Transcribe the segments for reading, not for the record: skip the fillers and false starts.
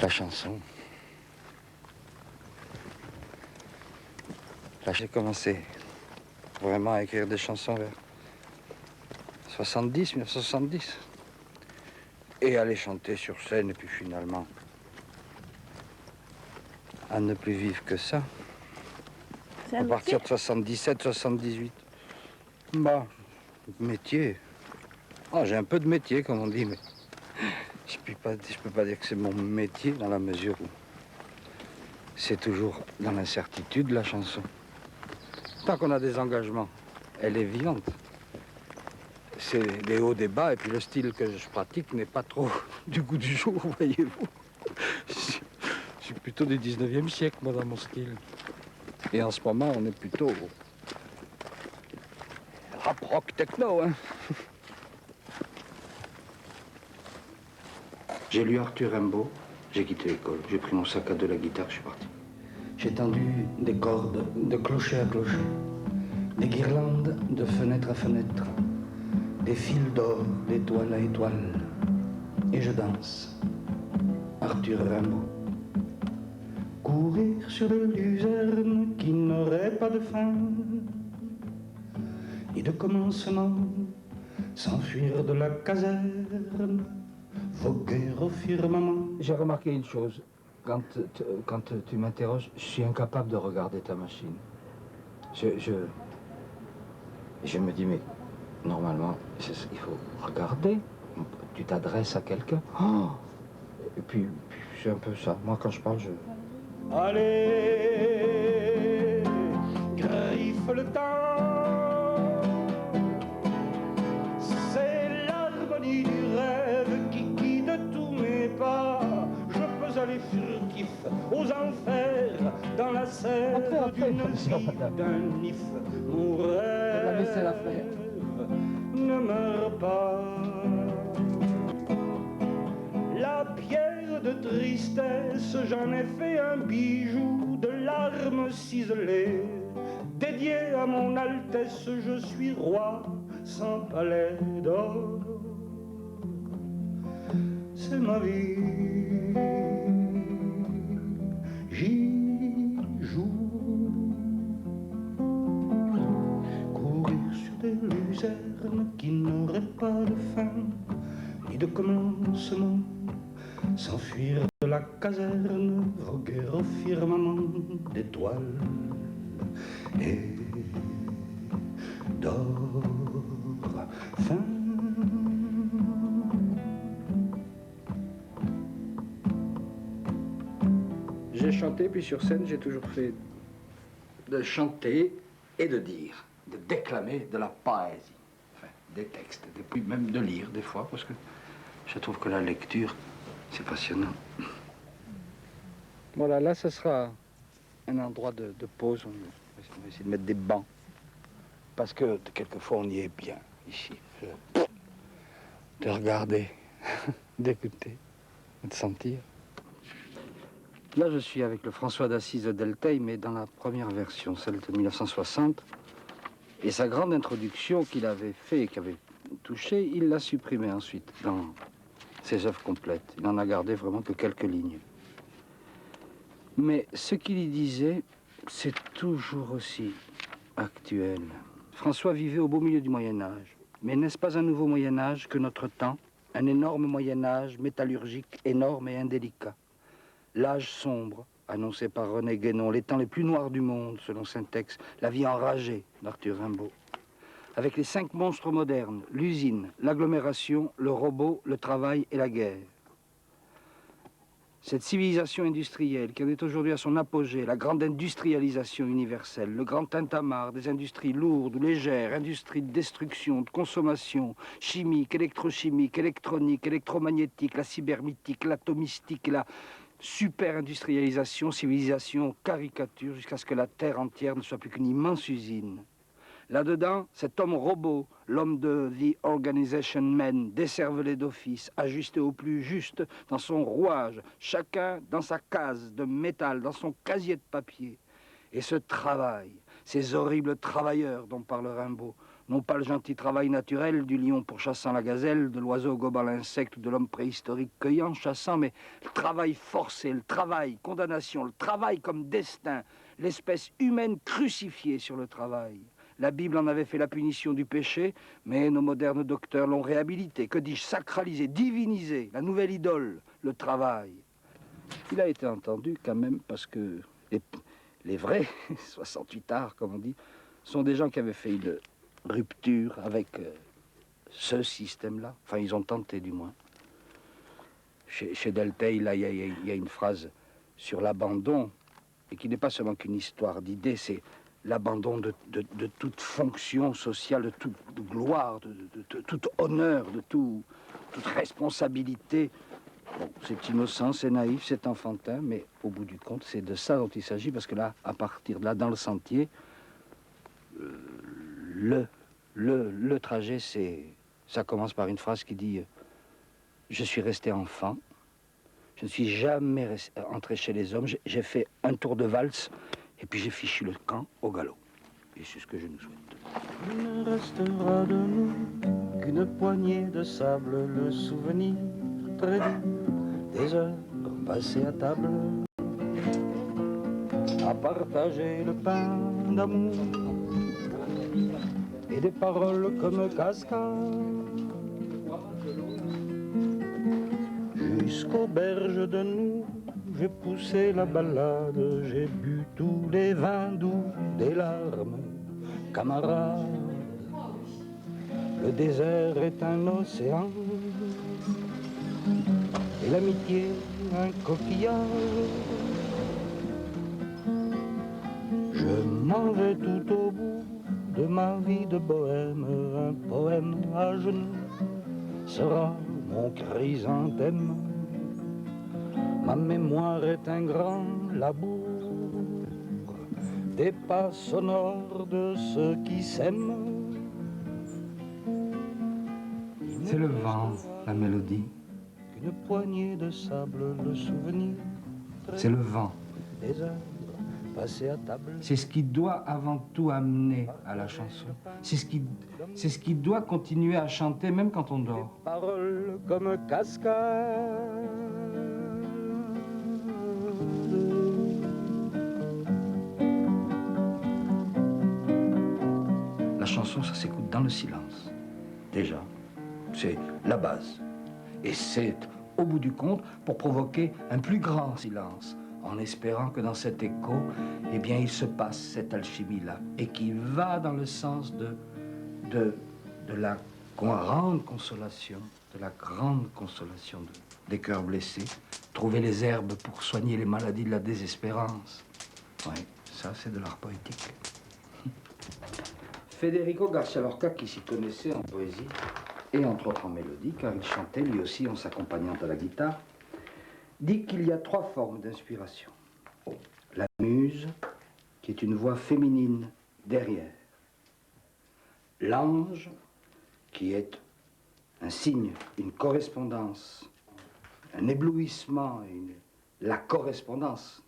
La chanson. Là, j'ai commencé vraiment à écrire des chansons vers 1970. Et à les chanter sur scène, et puis finalement, à ne plus vivre que ça. À partir de 77, 78. Bah, métier. Ah, j'ai un peu de métier, comme on dit, mais je peux pas dire que c'est mon métier dans la mesure où c'est toujours dans l'incertitude, la chanson. Tant qu'on a des engagements, elle est vivante. C'est des hauts, des bas, et puis le style que je pratique n'est pas trop du goût du jour, voyez-vous. Je suis plutôt du 19e siècle, moi, dans mon style. Et en ce moment, on est plutôt rap, rock, techno, hein. J'ai lu Arthur Rimbaud, j'ai quitté l'école, j'ai pris mon sac à dos, la guitare, je suis parti. J'ai tendu des cordes de clocher à clocher, des guirlandes de fenêtre à fenêtre, des fils d'or d'étoile à étoile, et je danse. Arthur Rimbaud. Courir sur des luzernes qui n'auraient pas de fin, ni de commencement, s'enfuir de la caserne, voguer au firmament. J'ai remarqué une chose, quand tu m'interroges, je suis incapable de regarder ta machine. Je me dis, mais normalement, il faut regarder, tu t'adresses à quelqu'un. Oh, et puis c'est un peu ça, moi quand je parle, je... Allez, griffe le temps, c'est l'harmonie du rêve qui guide tous mes pas. Je peux aller furtif aux enfers, dans la serre d'une vie, d'un if. Mon rêve ne meurt pas. La pierre de tristesse, j'en ai fait un bijou de larmes ciselées. Dédié à mon Altesse, je suis roi sans palais d'or. C'est ma vie, j'y joue. Courir sur des luzernes qui n'auraient pas de fin, ni de commencement, s'enfuir de la caserne, voguer au firmament d'étoiles et d'or fin. J'ai chanté, puis sur scène, j'ai toujours fait de chanter et de dire, de déclamer de la poésie, enfin, des textes, et puis même de lire des fois, parce que je trouve que la lecture, c'est passionnant. Voilà, là, ce sera un endroit de pause. On va essayer de mettre des bancs. Parce que quelquefois, on y est bien, ici. De regarder, d'écouter, de sentir. Là, je suis avec le François d'Assise de Delteil, mais dans la première version, celle de 1960. Et sa grande introduction qu'il avait fait et qui avait touché, il l'a supprimée ensuite dans ses œuvres complètes. Il n'en a gardé vraiment que quelques lignes. Mais ce qu'il y disait, c'est toujours aussi actuel. François vivait au beau milieu du Moyen-Âge. Mais n'est-ce pas un nouveau Moyen-Âge que notre temps? Un énorme Moyen-Âge métallurgique, énorme et indélicat. L'âge sombre, annoncé par René Guénon, les temps les plus noirs du monde, selon Syntex, la vie enragée d'Arthur Rimbaud. Avec les 5 monstres modernes, l'usine, l'agglomération, le robot, le travail et la guerre. Cette civilisation industrielle qui en est aujourd'hui à son apogée, la grande industrialisation universelle, le grand tintamarre des industries lourdes ou légères, industries de destruction, de consommation, chimique, électrochimique, électronique, électromagnétique, la cybermitique, l'atomistique, la super-industrialisation, civilisation, caricature, jusqu'à ce que la Terre entière ne soit plus qu'une immense usine. Là-dedans, cet homme robot, l'homme de The Organization Man, décervelé d'office, ajusté au plus juste dans son rouage, chacun dans sa case de métal, dans son casier de papier. Et ce travail, ces horribles travailleurs dont parle Rimbaud, Non pas le gentil travail naturel du lion pourchassant la gazelle, de l'oiseau gobant l'insecte, de l'homme préhistorique cueillant, chassant, mais le travail forcé, le travail, condamnation, le travail comme destin, l'espèce humaine crucifiée sur le travail. La Bible en avait fait la punition du péché, mais nos modernes docteurs l'ont réhabilité, que dis-je, sacralisé, divinisé, la nouvelle idole, le travail. Il a été entendu quand même parce que les vrais 68 arts, comme on dit, sont des gens qui avaient fait une rupture avec ce système-là. Enfin, ils ont tenté du moins. Chez Delteil, là, il y a une phrase sur l'abandon, et qui n'est pas seulement qu'une histoire d'idées, c'est l'abandon de toute fonction sociale, de toute gloire, de tout honneur, de toute responsabilité. Bon, c'est innocent, c'est naïf, c'est enfantin, mais au bout du compte, c'est de ça dont il s'agit, parce que là, à partir de là, dans le sentier, le trajet, ça commence par une phrase qui dit « Je suis resté enfant, je ne suis jamais entré chez les hommes, j'ai fait un tour de valse, et puis j'ai fichu le camp au galop. » Et c'est ce que je nous souhaite. Il ne restera de nous qu'une poignée de sable, le souvenir très doux des heures passées à table, à partager le pain d'amour et des paroles comme cascades. Jusqu'aux berges de nous, j'ai poussé la balade, j'ai bu tous les vins doux des larmes, camarades. Le désert est un océan et l'amitié un coquillage. Je m'en vais tout au bout de ma vie de bohème, un poème à genoux sera mon chrysanthème. Ma mémoire est un grand labour, des pas sonores de ceux qui s'aiment. C'est le vent, la mélodie. Une poignée de sable, le souvenir. C'est le vent. Des heures passées à table. C'est ce qui doit avant tout amener à la chanson. C'est ce qui doit continuer à chanter même quand on dort. Paroles comme cascades. La chanson, ça s'écoute dans le silence. Déjà, c'est la base. Et c'est, au bout du compte, pour provoquer un plus grand silence, en espérant que dans cet écho, eh bien, il se passe cette alchimie-là, et qui va dans le sens de la grande consolation, des cœurs blessés, trouver les herbes pour soigner les maladies de la désespérance. Oui, ça, c'est de l'art poétique. Federico Garcia Lorca, qui s'y connaissait en poésie, et entre autres en mélodie, car il chantait lui aussi en s'accompagnant à la guitare, dit qu'il y a 3 formes d'inspiration. La muse, qui est une voix féminine derrière. L'ange, qui est un signe, une correspondance, un éblouissement, la correspondance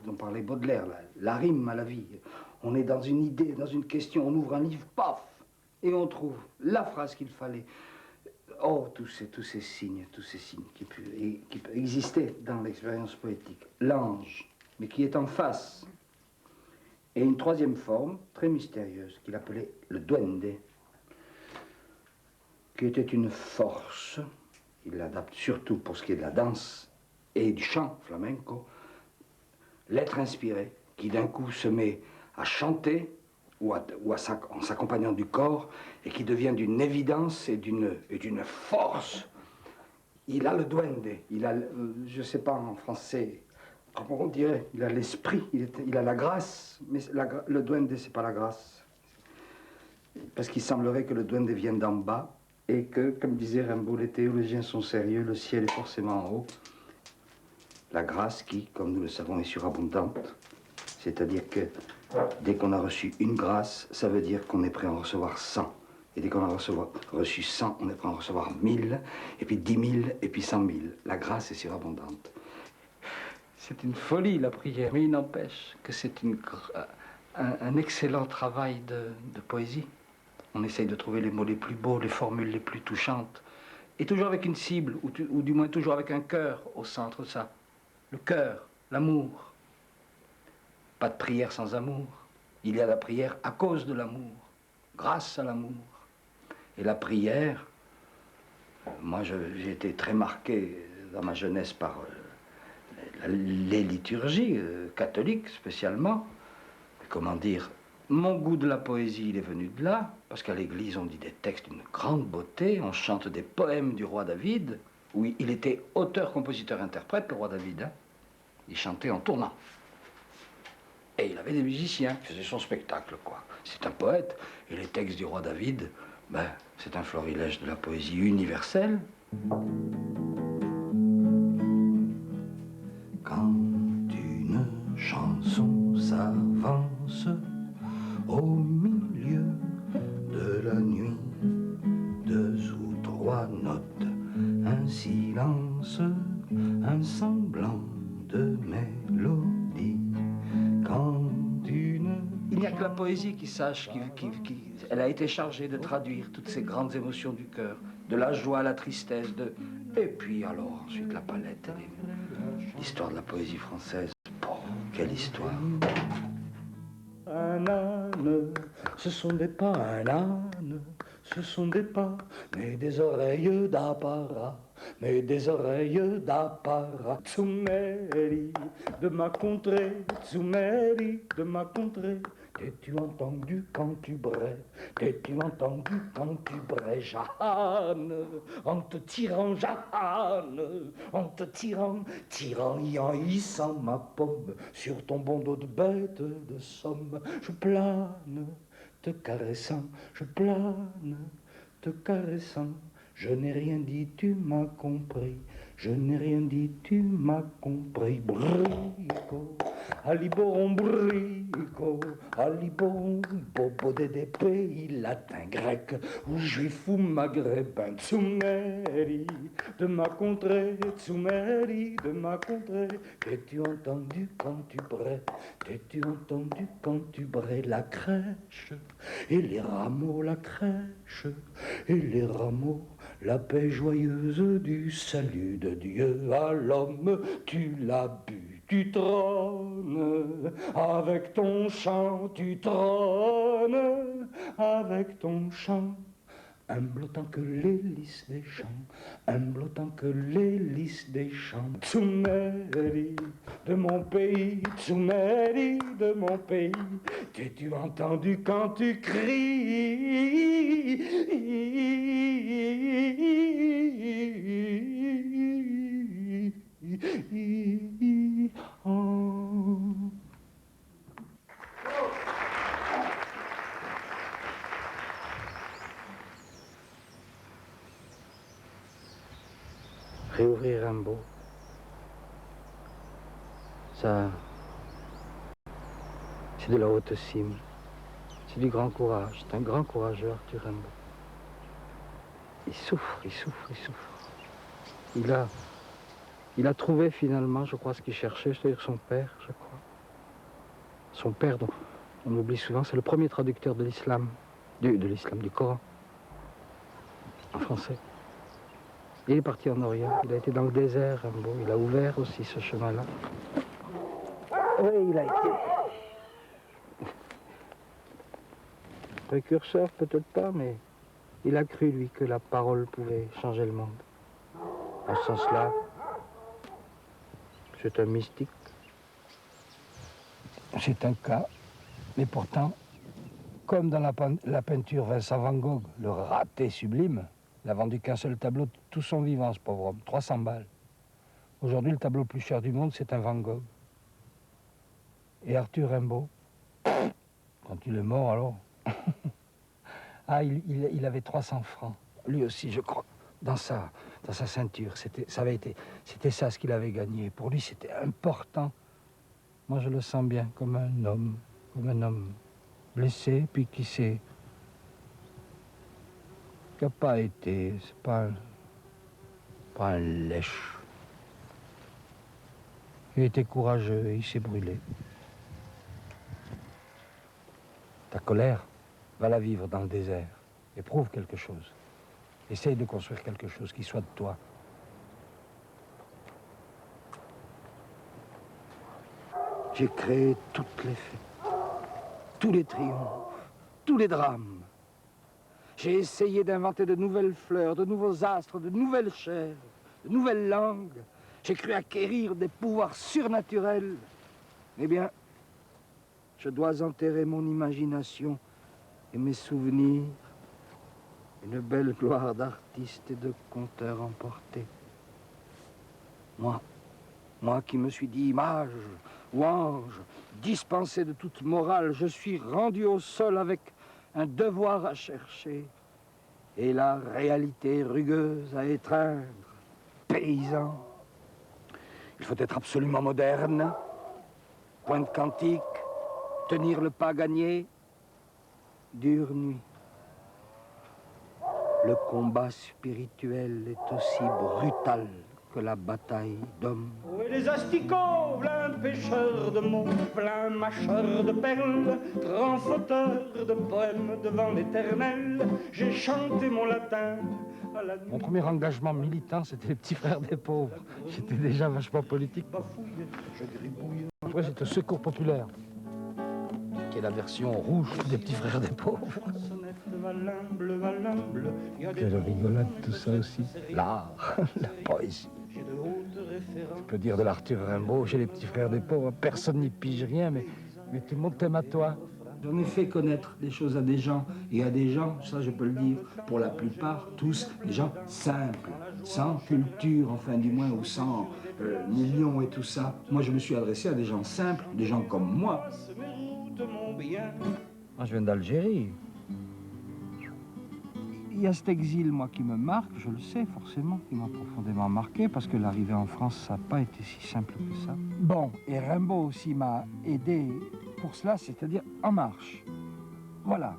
dont parlait Baudelaire, la rime à la vie. On est dans une idée, dans une question, on ouvre un livre, paf, et on trouve la phrase qu'il fallait. Oh, tous ces signes qui peuvent exister dans l'expérience poétique. L'ange, mais qui est en face. Et une 3e forme, très mystérieuse, qu'il appelait le duende, qui était une force, il l'adapte surtout pour ce qui est de la danse et du chant flamenco, l'être inspiré, qui d'un coup se met à chanter, en s'accompagnant du corps, et qui devient d'une évidence et d'une force. Il a le duende, il a, je ne sais pas en français, comment on dirait, il a l'esprit, il a la grâce, mais le duende, c'est pas la grâce. Parce qu'il semblerait que le duende vienne d'en bas, et que, comme disait Rimbaud, les théologiens sont sérieux, le ciel est forcément en haut. La grâce qui, comme nous le savons, est surabondante, c'est-à-dire que dès qu'on a reçu une grâce, ça veut dire qu'on est prêt à en recevoir 100. Et dès qu'on a reçu 100, on est prêt à en recevoir 1000, et puis 10 000, et puis 100 000. La grâce est surabondante. C'est une folie, la prière, mais il n'empêche que c'est un excellent travail de poésie. On essaye de trouver les mots les plus beaux, les formules les plus touchantes. Et toujours avec une cible, ou du moins toujours avec un cœur au centre de ça. Le cœur, l'amour. Pas de prière sans amour. Il y a la prière à cause de l'amour, grâce à l'amour. Et la prière, moi j'ai été très marqué dans ma jeunesse par les liturgies catholiques spécialement. Comment dire, mon goût de la poésie, il est venu de là, parce qu'à l'église, on dit des textes d'une grande beauté, on chante des poèmes du roi David, où il était auteur, compositeur, interprète, le roi David. Hein. Il chantait en tournant. Et il avait des musiciens qui faisaient son spectacle, quoi. C'est un poète, et les textes du roi David, ben, c'est un florilège de la poésie universelle. Quand une chanson s'avance au milieu de la nuit, 2 ou 3 notes, un silence, un semblant de mélodie. Quand une... Il n'y a que la poésie qui sache, elle a été chargée de traduire toutes ces grandes émotions du cœur, de la joie à la tristesse, et puis alors ensuite la palette, l'histoire de la poésie française. Oh, quelle histoire! Un âne, ce sont des pas, un âne, ce sont des pas, mais des oreilles d'apparat, mais des oreilles d'apparat. Tsumeri de ma contrée, Tsumeri de ma contrée. T'es-tu entendu quand tu brais? T'es-tu entendu quand tu brais, Jeanne? En te tirant, Jeanne, en te tirant, en hissant ma pomme sur ton bon dos de bête de somme. Je plane, te caressant, je plane, te caressant. Je n'ai rien dit, tu m'as compris. Je n'ai rien dit, tu m'as compris. Brico, aliboron, brico, aliboron, bobo des pays latins, grecs, ou juifs ou maghrébins. Tsumeri de ma contrée, Tsumeri de ma contrée. T'es-tu entendu quand tu brais? T'es-tu entendu quand tu brais? La crèche et les rameaux, la crèche et les rameaux. La paix joyeuse du salut de Dieu à l'homme, tu l'as bu, tu trônes, avec ton chant tu trônes, avec ton chant. Humble autant que l'hélice des champs, humble autant que l'hélice des champs. Tsumeri de mon pays, Tsumeri de mon pays, t'es-tu entendu quand tu cries? Réouvrir Rimbaud, ça, c'est de la haute cime, c'est du grand courage, c'est un grand courageux, Arthur Rimbaud. Il souffre, il souffre, il souffre. Il a trouvé finalement, je crois, ce qu'il cherchait, c'est-à-dire son père, je crois. Son père, dont on oublie souvent, c'est le premier traducteur de l'islam, du Coran, en français. Il est parti en Orient, il a été dans le désert, Rimbaud, il a ouvert aussi ce chemin-là. Oui, il a été précurseur, peut-être pas, mais il a cru, lui, que la parole pouvait changer le monde. En ce sens-là, c'est un mystique. C'est un cas, mais pourtant, comme dans la peinture Vincent Van Gogh, le raté sublime, il n'a vendu qu'un seul tableau tout son vivant, ce pauvre homme, 300 balles. Aujourd'hui, le tableau le plus cher du monde, c'est un Van Gogh. Et Arthur Rimbaud, quand il est mort, alors... ah, il avait 300 francs, lui aussi, je crois, dans sa ceinture. C'était ça ce qu'il avait gagné. Pour lui, c'était important. Moi, je le sens bien, comme un homme blessé, puis qui n'a pas été, c'est pas un lèche. Il a été courageux et il s'est brûlé. Ta colère, va la vivre dans le désert. Éprouve quelque chose. Essaye de construire quelque chose qui soit de toi. J'ai créé toutes les fêtes, tous les triomphes, tous les drames. J'ai essayé d'inventer de nouvelles fleurs, de nouveaux astres, de nouvelles chairs, de nouvelles langues. J'ai cru acquérir des pouvoirs surnaturels. Eh bien, je dois enterrer mon imagination et mes souvenirs. Une belle gloire d'artiste et de conteur emporté. Moi qui me suis dit image ou ange, dispensé de toute morale, je suis rendu au sol avec un devoir à chercher et la réalité rugueuse à étreindre. Paysan, il faut être absolument moderne, pointe quantique, tenir le pas gagné, dure nuit. Le combat spirituel est aussi brutal que la bataille d'hommes. Où est les asticots, plein pêcheurs de mots, plein mâcheurs de perles, grand fauteur de poèmes devant l'éternel, j'ai chanté mon latin à la nuit. Mon premier engagement militant, c'était les petits frères des pauvres. J'étais déjà vachement politique. Après, j'étais au Secours populaire, qui est la version rouge des petits frères des pauvres. Quelle rigolade tout ça aussi. L'art, la poésie. Tu peux dire de l'Arthur Rimbaud chez les petits frères des pauvres, personne n'y pige rien, mais tout le monde t'aime à toi. J'en ai fait connaître des choses à des gens, et à des gens, ça je peux le dire, pour la plupart, tous, des gens simples, sans culture, enfin du moins, ou sans millions et tout ça. Moi je me suis adressé à des gens simples, des gens comme moi. Moi je viens d'Algérie. Il y a cet exil, moi, qui me marque, je le sais forcément, qui m'a profondément marqué, parce que l'arrivée en France, ça n'a pas été si simple que ça. Bon, et Rimbaud aussi m'a aidé pour cela, c'est-à-dire En Marche. Voilà,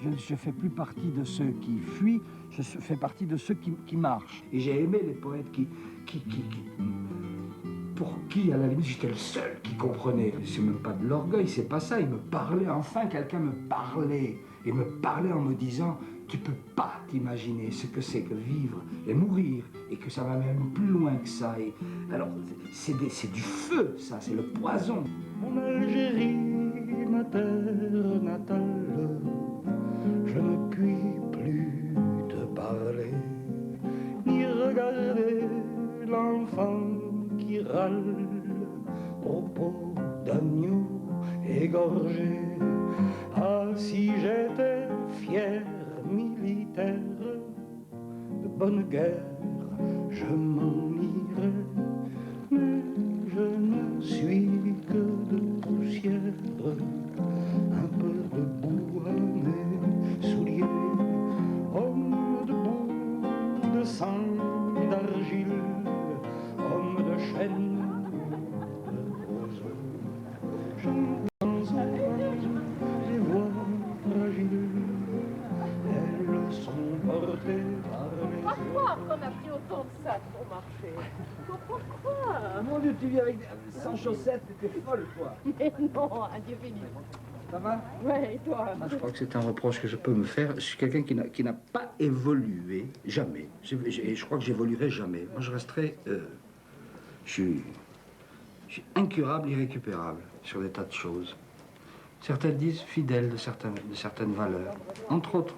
je fais plus partie de ceux qui fuient, je fais partie de ceux qui marchent. Et j'ai aimé les poètes pour qui, à la limite, j'étais le seul qui comprenait. C'est même pas de l'orgueil, c'est pas ça. Il me parlait, enfin, quelqu'un me parlait. Et me parlait en me disant, tu peux pas t'imaginer ce que c'est que vivre et mourir, et que ça va même plus loin que ça. Et alors, c'est du feu, ça, c'est le poison. Mon Algérie, ma terre natale, je ne puis plus te parler, ni regarder l'enfant qui râle au pot d'agneau égorgé. Ah, si j'étais fier militaire de bonne guerre, je m'en irais, mais je ne suis que de poussière, un peu de boue à mes souliers, homme de boue, de sang, d'argile, homme de chêne, de roseau. J'entends souvent les voix fragiles, elles sont portées par les... Pas croire qu'on a pris autant de sacs pour marcher. Pourquoi? Mon Dieu, tu vis avec sans chaussettes, t'es folle, toi. Mais non, adieu Philippe. Ça va? Ouais, et toi? Je crois que c'est un reproche que je peux me faire. Je suis quelqu'un qui n'a pas évolué, jamais. Et je crois que j'évoluerai jamais. Moi, je resterai... je suis incurable, irrécupérable sur des tas de choses. Certains disent fidèle de certaines valeurs, entre autres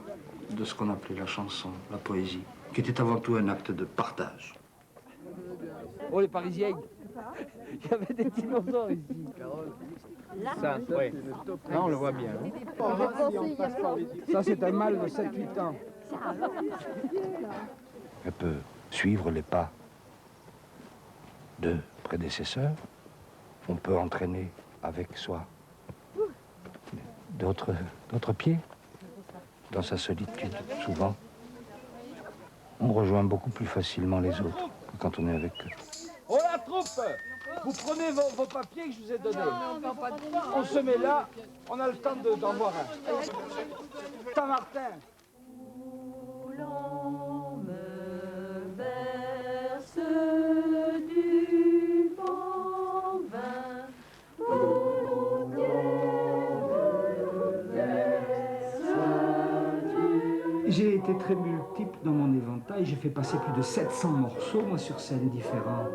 de ce qu'on appelait la chanson, la poésie, qui était avant tout un acte de partage. Oh, les Parisiens, il y avait des dinosaures ici, Carole. Ça, oui. Là, on le voit bien. Ça, c'est un mâle de 7-8 ans. Elle peut suivre les pas de prédécesseurs. On peut entraîner avec soi d'autres pieds dans sa solitude. Souvent, on rejoint beaucoup plus facilement les autres que quand on est avec eux. Oh la troupe! Vous prenez vos papiers que je vous ai donnés. On se met là, on a le temps d'en voir un. Saint-Martin. L'on me verse du bon vin. J'ai très multiple dans mon éventail. J'ai fait passer plus de 700 morceaux, moi, sur scène différentes.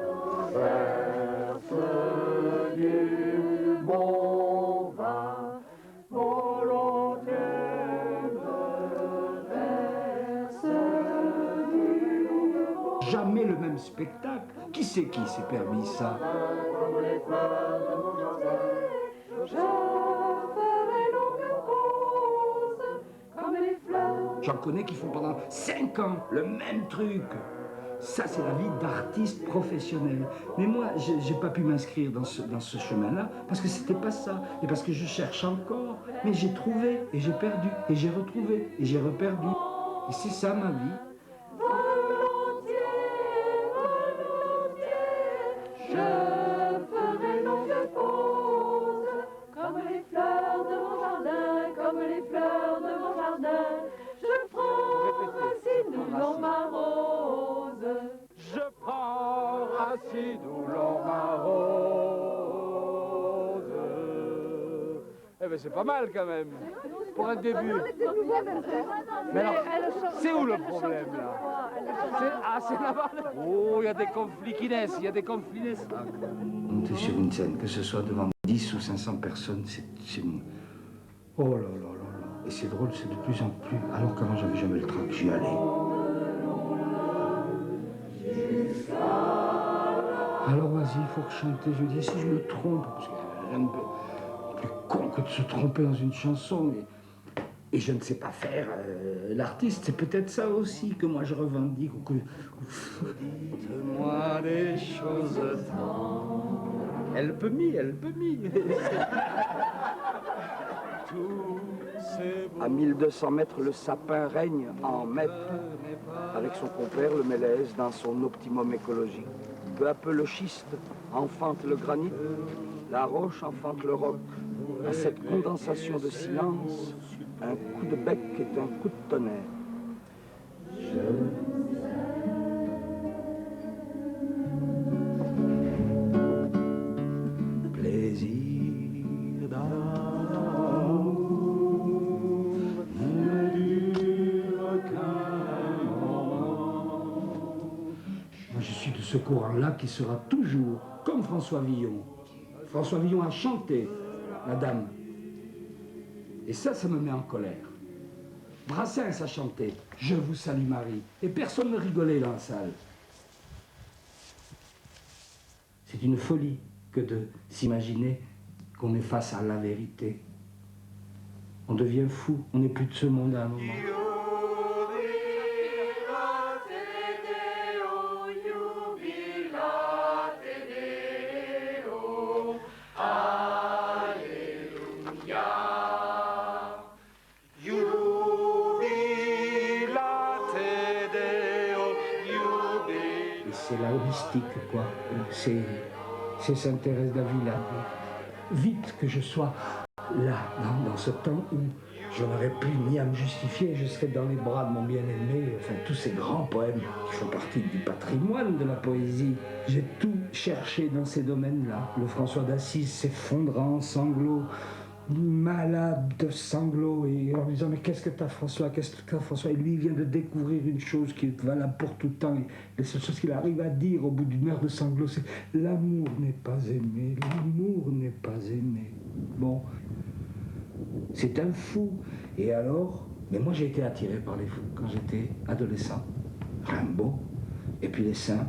Jamais le même spectacle. Qui c'est qui s'est permis ça? J'en connais qui font pendant 5 ans le même truc. Ça, c'est la vie d'artiste professionnel. Mais moi, j'ai pas pu m'inscrire dans ce chemin-là parce que c'était pas ça. Et parce que je cherche encore. Mais j'ai trouvé et j'ai perdu. Et j'ai retrouvé et j'ai reperdu. Et c'est ça ma vie. C'est pas mal quand même, pour un début. Mais alors, c'est où le problème là? C'est là-bas. Oh, il y a des conflits qui naissent, il y a des conflits naissants. Monter sur une scène, que ce soit devant 10 ou 500 personnes, c'est... Oh là là là là. Et c'est drôle, c'est de plus en plus... Alors qu'avant, j'avais jamais le trac, j'y allais. Alors vas-y, il faut chanter. Je me dis, si je me trompe, parce que rien de plus con que de se tromper dans une chanson. Et je ne sais pas faire l'artiste, c'est peut-être ça aussi que moi je revendique. Ou que... Dites-moi des choses Elle peut mis. À 1200 mètres, le sapin règne en maître, avec son compère, le mélèze, dans son optimum écologique. Peu à peu, le schiste enfante le granit, la roche enfante le roc. À cette condensation de silence, un coup de bec est un coup de tonnerre. Plaisir d'amour ne dure qu'un moment. Moi, je suis de ce courant-là qui sera toujours comme François Villon. François Villon a chanté la dame. Et ça me met en colère. Brassens a chanté « Je vous salue Marie » et personne ne rigolait dans la salle. C'est une folie que de s'imaginer qu'on est face à la vérité. On devient fou, on n'est plus de ce monde à un moment. C'est la holistique, quoi. C'est Sainte Thérèse d'Avila. Vite que je sois là, dans ce temps où je n'aurais plus ni à me justifier, je serais dans les bras de mon bien-aimé. Enfin, tous ces grands poèmes qui font partie du patrimoine de la poésie. J'ai tout cherché dans ces domaines-là. Le François d'Assise s'effondrant en sanglots, malade de sanglots, et en lui disant « Mais qu'est-ce que t'as, François? Qu'est-ce que t'as, François ?» Et lui, il vient de découvrir une chose qui est valable pour tout le temps. Et la seule chose qu'il arrive à dire au bout d'une heure de sanglots, c'est « L'amour n'est pas aimé, l'amour n'est pas aimé. » Bon, c'est un fou. Et alors, mais moi j'ai été attiré par les fous quand j'étais adolescent. Rimbaud, et puis les saints.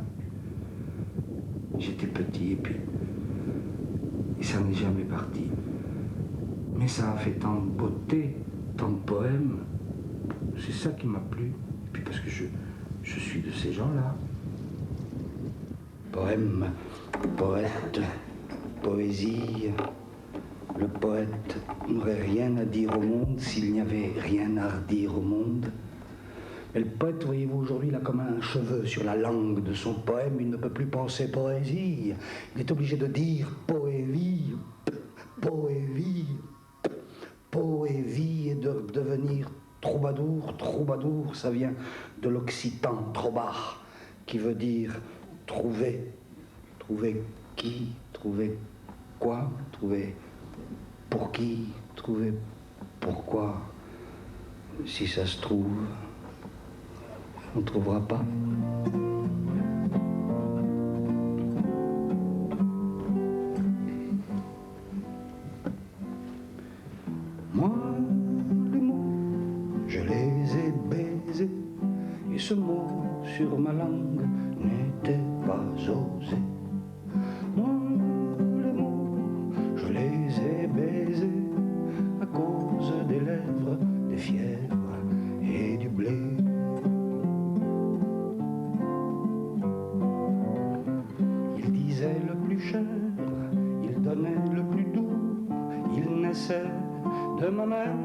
J'étais petit, et ça n'est jamais parti. Mais ça a fait tant de beauté, tant de poèmes. C'est ça qui m'a plu. Et puis parce que je suis de ces gens-là. Poème, poète, poésie. Le poète n'aurait rien à dire au monde s'il n'y avait rien à redire au monde. Mais le poète, voyez-vous, aujourd'hui, il a comme un cheveu sur la langue de son poème. Il ne peut plus penser poésie. Il est obligé de dire poésie, poésie. Poésie et de devenir troubadour. Troubadour, ça vient de l'occitan trobar, qui veut dire trouver. Trouver qui? Trouver quoi? Trouver pour qui? Trouver pourquoi? Si ça se trouve, on ne trouvera pas. Moi, les mots, je les ai baisés, et ce mot sur ma langue n'était pas osé. Moi, les mots, je les ai baisés à cause des lèvres, des fièvres et du blé. Il disait le plus cher, il donnait le plus doux, il naissait de ma mère